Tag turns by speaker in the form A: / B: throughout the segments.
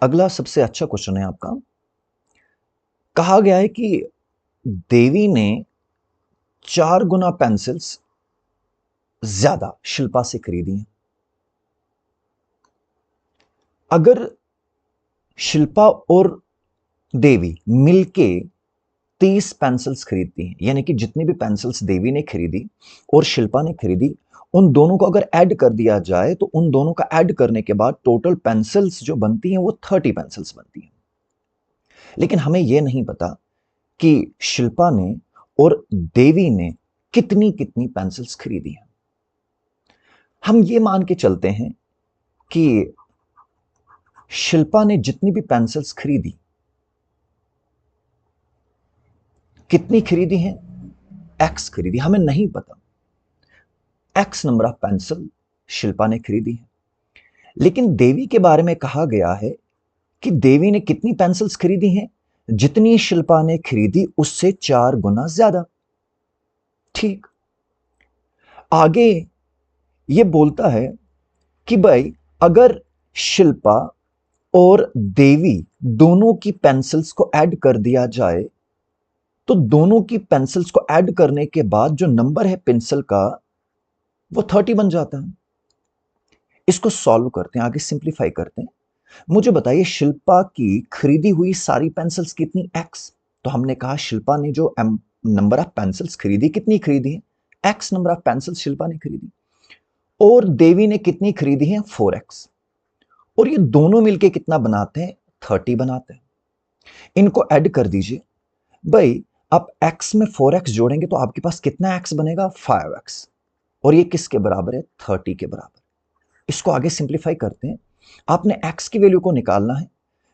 A: अगला सबसे अच्छा क्वेश्चन है आपका। कहा गया है कि देवी ने 4 गुना पेंसिल्स ज्यादा शिल्पा से खरीदी हैं। अगर शिल्पा और देवी मिलके 30 पेंसिल्स खरीदती हैं, यानी कि जितनी भी पेंसिल्स देवी ने खरीदी और शिल्पा ने खरीदी, उन दोनों को अगर ऐड कर दिया जाए तो उन दोनों का ऐड करने के बाद टोटल पेंसिल्स जो बनती हैं वो 30 पेंसिल्स बनती हैं। लेकिन हमें यह नहीं पता कि शिल्पा ने और देवी ने कितनी कितनी पेंसिल्स खरीदी हैं। हम ये मान के चलते हैं कि शिल्पा ने जितनी भी पेंसिल्स खरीदी, कितनी खरीदी हैं? एक्स खरीदी। हमें नहीं पता x number of pencil Shilpa ने खरीदी है। लेकिन देवी के बारे में कहा गया है कि देवी ने कितनी पेंसिल्स खरीदी हैं? जितनी शिल्पा ने खरीदी उससे 4 गुना ज्यादा। ठीक। आगे ये बोलता है कि भाई अगर शिल्पा और देवी दोनों की पेंसिल्स को ऐड कर दिया जाए तो दोनों की पेंसिल्स को ऐड करने के बाद जो नंबर है पेंसिल का वो 30 बन जाता है। इसको सॉल्व करते हैं, आगे सिंप्लीफाई करते हैं। मुझे बताइए शिल्पा की खरीदी हुई सारी पेंसिल्स कितनी? एक्स। तो हमने कहा शिल्पा ने जो नंबर ऑफ पेंसिल्स खरीदी, कितनी खरीदी है? X number of pencils Shilpa ने खरीदी। और देवी ने कितनी खरीदी है? 4x। और ये दोनों मिलके कितना बनाते हैं? 30 बनाते हैं। इनको ऐड कर दीजिए। भाई आप x में 4x जोड़ेंगे तो आपके पास कितना x बनेगा? 5x। और ये किसके बराबर है? 30 के बराबर। इसको आगे सिंप्लीफाई करते हैं। आपने x की वैल्यू को निकालना है।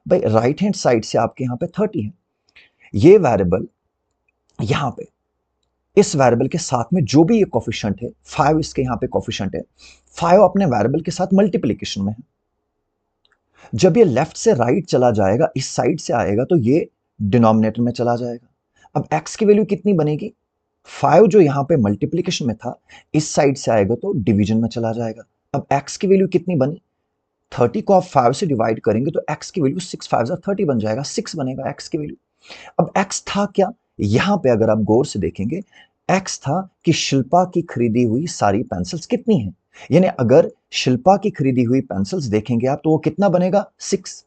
A: भाई राइट हैंड साइड से आपके यहां पे 30 है। ये वेरिएबल यहां पे इस वेरिएबल के साथ में जो भी ये कोफिशिएंट है 5, इसके यहां पे कोफिशिएंट है 5 अपने वेरिएबल के साथ मल्टीप्लिकेशन में है। जब ये लेफ्ट से राइट चला जाएगा, इस साइड से आएगा तो ये डिनोमिनेटर में चला जाएगा। अब x की वैल्यू कितनी बनेगी? 5 जो यहां पे मल्टीप्लिकेशन में था, इस साइड से आएगा तो डिवीजन में चला जाएगा। अब x की वैल्यू कितनी बनी? 30 को आप 5 से डिवाइड करेंगे तो x की वैल्यू 6 5 30 बन जाएगा। 6 बनेगा x की वैल्यू। अब x था क्या? यहां पे अगर आप गौर से देखेंगे, x था कि शिल्पा की खरीदी हुई सारी पेंसिल्स कितनी हैं। यानी अगर शिल्पा की खरीदी हुई पेंसिल्स देखेंगे आप तो वो कितना बनेगा? 6।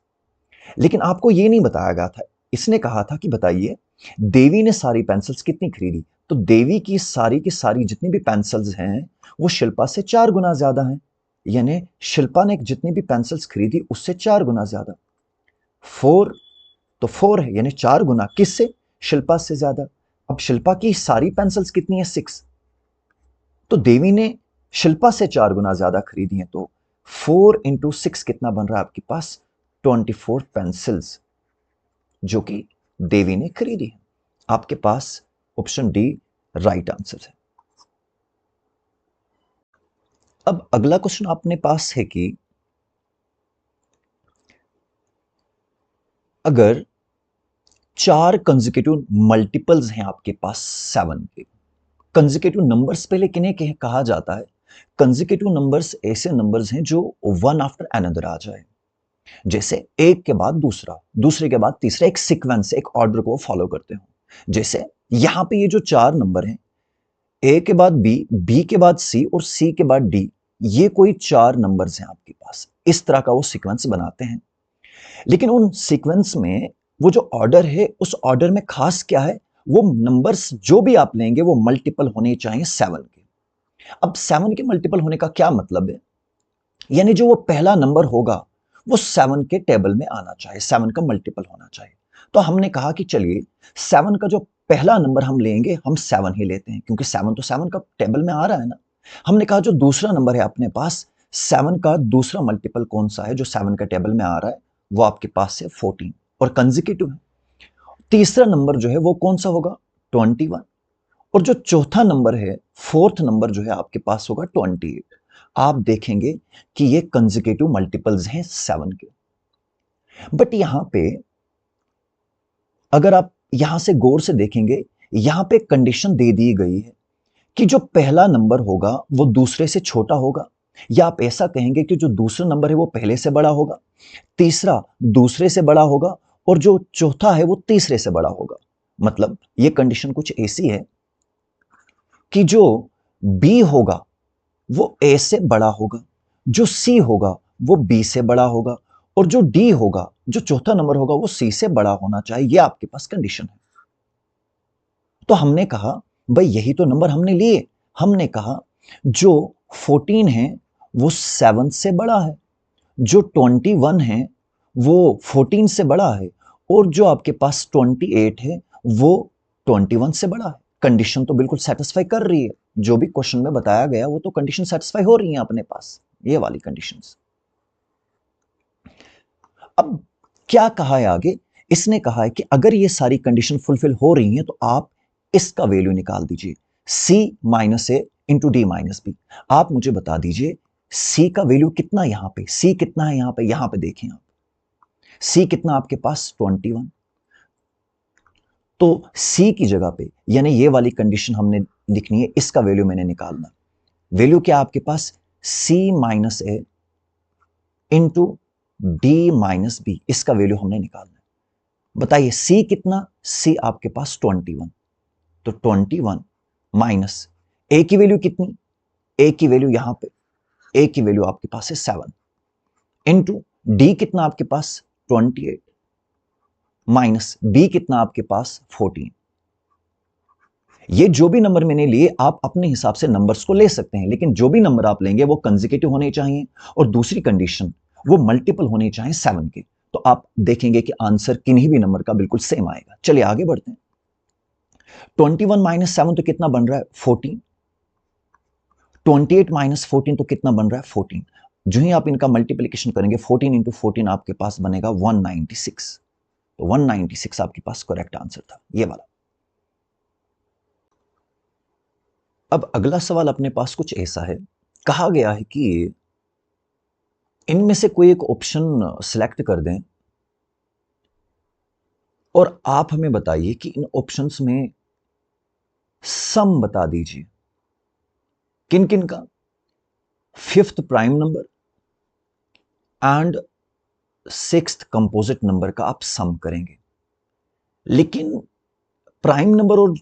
A: लेकिन आपको ये नहीं बताया गया था। इसने कहा था कि बताइए देवी ने सारी पेंसिल्स कितनी खरीदी। तो देवी की सारी जितनी भी पेंसिल्स हैं वो शिल्पा से 4 गुना ज्यादा हैं। यानी शिल्पा ने जितनी भी पेंसिल्स खरीदी उससे 4 गुना ज्यादा। 4 तो 4 है, यानी 4 गुना किससे? शिल्पा से ज्यादा। अब शिल्पा की सारी पेंसिल्स कितनी है? 6। तो देवी ने शिल्पा से 4 गुना ज्यादा खरीदी है। तो 4 इंटू 6 कितना बन रहा है आपके पास? 24 पेंसिल्स जो कि देवी ने खरीदी है। आपके पास ऑप्शन डी राइट आंसर है। अब अगला क्वेश्चन अपने पास है कि अगर 4 कंसेक्यूटिव मल्टीपल्स हैं आपके पास 7 के। कंसेक्यूटिव नंबर्स पहले किन्हें कहा जाता है? कंसेक्यूटिव नंबर्स ऐसे नंबर्स हैं जो वन आफ्टर अनदर आ जाए। जैसे एक के बाद दूसरा, दूसरे के बाद तीसरा, एक सीक्वेंस, एक ऑर्डर को फॉलो करते हो। जैसे यहां पे ये जो 4 नंबर हैं, ए के बाद बी, बी के बाद सी और सी के बाद डी, ये कोई 4 नंबर्स हैं आपके पास। इस तरह का वो सीक्वेंस बनाते हैं। लेकिन उन सीक्वेंस में वो जो ऑर्डर है, उस ऑर्डर में खास क्या है? वो नंबर्स जो भी आप लेंगे वो मल्टीपल होने चाहिए 7 के। अब 7 के मल्टीपल होने का क्या मतलब है? यानी जो वो पहला नंबर होगा वो 7 के टेबल में आना चाहिए, 7 का मल्टीपल होना चाहिए। तो हमने कहा कि चलिए 7 का जो पहला नंबर हम लेंगे, हम 7 ही लेते हैं, क्योंकि 7 तो 7 का टेबल में आ रहा है ना। हमने कहा जो दूसरा नंबर है अपने पास, 7 का दूसरा मल्टीपल कौन सा है जो 7 का टेबल में आ रहा है? वो आपके पास है 14 और कंसेक्यूटिव है। तीसरा नंबर जो है वो कौन सा होगा? 21। और जो चौथा नंबर है, फोर्थ नंबर जो है आपके पास होगा 28। आप देखेंगे कि ये कंसेक्यूटिव मल्टीपल्स हैं 7 के। बट यहां पे अगर आप यहां से गौर से देखेंगे, यहां पे कंडीशन दे दी गई है कि जो पहला नंबर होगा वो दूसरे से छोटा होगा। या आप ऐसा कहेंगे कि जो दूसरा नंबर है वो पहले से बड़ा होगा, तीसरा दूसरे से बड़ा होगा और जो चौथा है वो तीसरे से बड़ा होगा। मतलब ये कंडीशन कुछ ऐसी है कि जो बी होगा वो ए से बड़ा होगा, जो सी होगा वो बी से बड़ा होगा और जो डी होगा, जो चौथा नंबर होगा, वो सी से बड़ा होना चाहिए। ये आपके पास कंडीशन है। तो हमने कहा भाई यही तो नंबर हमने लिए। हमने कहा जो 14 है वो 7 से बड़ा है, जो 21 है वो 14 से बड़ा है और जो आपके पास 28 है वो 21 से बड़ा है। कंडीशन तो बिल्कुल सेटिस्फाई कर रही है, जो भी क्वेश्चन में बताया गया वो तो कंडीशन सेटिस्फाई हो रही है अपने पास, ये वाली कंडीशंस। अब क्या कहा है आगे? इसने कहा है कि अगर ये सारी कंडीशन फुलफिल हो रही हैं तो आप इसका वैल्यू निकाल दीजिए, c माइनस ए इंटू डी माइनस बी। आप मुझे बता दीजिए c का वैल्यू कितना यहां पे, c कितना है यहां पे देखें आप, c कितना आपके पास 21। तो c की जगह पे यानी ये वाली कंडीशन हमने लिखनी है, इसका वैल्यू मैंने निकालना। वैल्यू क्या आपके पास? c माइनस ए इंटू डी माइनस बी, इसका वैल्यू हमने निकालना है। बताइए c कितना? c आपके पास 21, तो 21 माइनस a की वैल्यू कितनी? a की वैल्यू यहां पे, a की वैल्यू आपके पास है 7 इंटू d कितना आपके पास 28 माइनस b कितना आपके पास 14। ये जो भी नंबर मैंने लिए आप अपने हिसाब से नंबर्स को ले सकते हैं, लेकिन जो भी नंबर आप लेंगे वो कंसेक्यूटिव होने चाहिए और दूसरी कंडीशन वो मल्टीपल होने चाहिए 7 के। तो आप देखेंगे कि आंसर किन्हीं भी नंबर का बिल्कुल सेम आएगा। चलिए आगे बढ़ते हैं। 21 माइनस 7 तो कितना बन रहा है? 14। 28 माइनस 14 तो कितना बन रहा है? 14। जो ही आप इनका मल्टीप्लीकेशन करेंगे 14 इंटू 14 आपके पास बनेगा 196। तो 196 आपके पास करेक्ट आंसर था, ये वाला। अब अगला सवाल अपने पास कुछ ऐसा है, कहा गया है कि इनमें से कोई एक ऑप्शन सिलेक्ट कर दें और आप हमें बताइए कि इन ऑप्शंस में सम बता दीजिए। किन किन का? Fifth prime number and sixth composite number का आप सम करेंगे। लेकिन प्राइम नंबर और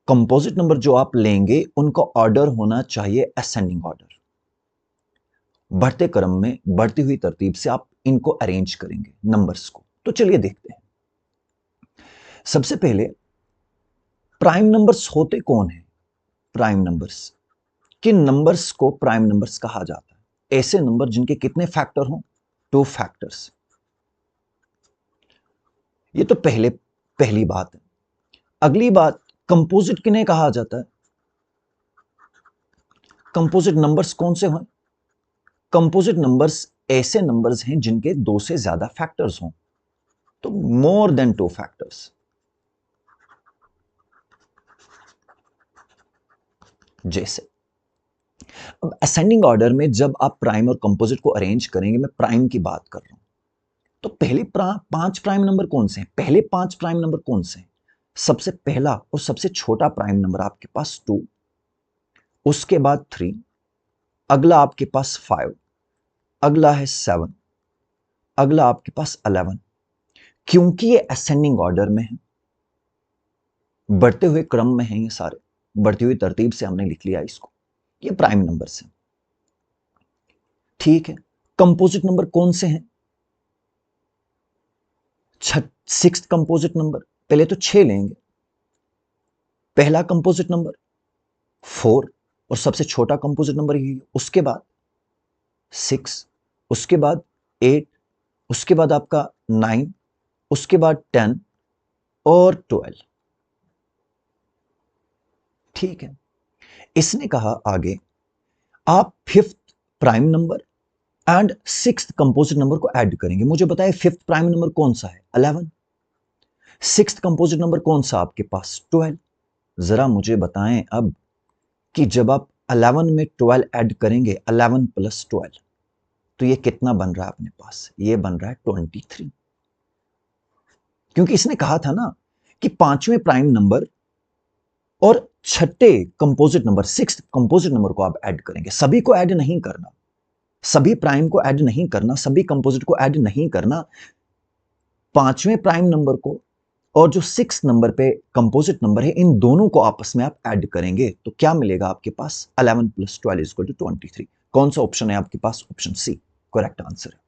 A: कंपोजिट नंबर जो आप लेंगे उनका ऑर्डर होना चाहिए असेंडिंग ऑर्डर, बढ़ते क्रम में, बढ़ती हुई तरतीब से आप इनको अरेंज करेंगे नंबर्स को। तो चलिए देखते हैं। सबसे पहले प्राइम नंबर्स होते कौन है? प्राइम नंबर्स, किन नंबर्स को प्राइम नंबर्स कहा जाता है? ऐसे नंबर जिनके कितने फैक्टर हों? 2 फैक्टर्स। ये तो पहली बात है। अगली बात, कंपोजिट किन्हें कहा जाता है? कंपोजिट नंबर्स कौन से हैं? कंपोजिट नंबर्स ऐसे नंबर्स हैं जिनके 2 से ज्यादा फैक्टर्स हों, तो मोर देन 2 फैक्टर्स। जैसे अब असेंडिंग ऑर्डर में जब आप प्राइम और कंपोजिट को अरेंज करेंगे, मैं प्राइम की बात कर रहा हूं, तो पहले 5 प्राइम नंबर कौन से हैं? पहले 5 प्राइम नंबर कौन से हैं? सबसे पहला और सबसे छोटा प्राइम नंबर आपके पास 2, उसके बाद 3, अगला आपके पास 5, अगला है 7, अगला आपके पास 11। क्योंकि ये असेंडिंग ऑर्डर में है, बढ़ते हुए क्रम में है, ये सारे बढ़ती हुई तरतीब से हमने लिख लिया इसको, ये प्राइम नंबर से। ठीक है, कंपोजिट नंबर कौन से हैं? सिक्स्थ कंपोजिट नंबर, पहले तो 6 लेंगे। पहला कंपोजिट नंबर 4 और सबसे छोटा कंपोजिट नंबर यही है, उसके बाद 6, उसके बाद 8, उसके बाद आपका 9, उसके बाद 10 और 12। ठीक है, इसने कहा आगे आप fifth prime number and sixth composite number को ऐड करेंगे। मुझे बताएं फिफ्थ प्राइम नंबर कौन सा है? 11। सिक्स्थ कंपोजिट नंबर कौन सा आपके पास? 12। जरा मुझे बताएं अब कि जब आप 11 में 12 ऐड करेंगे, 11 प्लस 12, तो ये कितना बन रहा है अपने पास? ये बन रहा है 23। क्योंकि इसने कहा था ना कि पांचवें प्राइम नंबर और छठे composite number, sixth composite number को आप ऐड करेंगे, सभी को ऐड नहीं करना। सभी प्राइम को ऐड नहीं करना, सभी कंपोजिट को ऐड नहीं करना, पांचवें प्राइम नंबर को और जो 6 नंबर पे कंपोजिट नंबर है, इन दोनों को आपस में आप ऐड करेंगे तो क्या मिलेगा आपके पास? 11 + 12 = 23। कौन सा ऑप्शन है आपके पास? ऑप्शन सी करेक्ट आंसर है।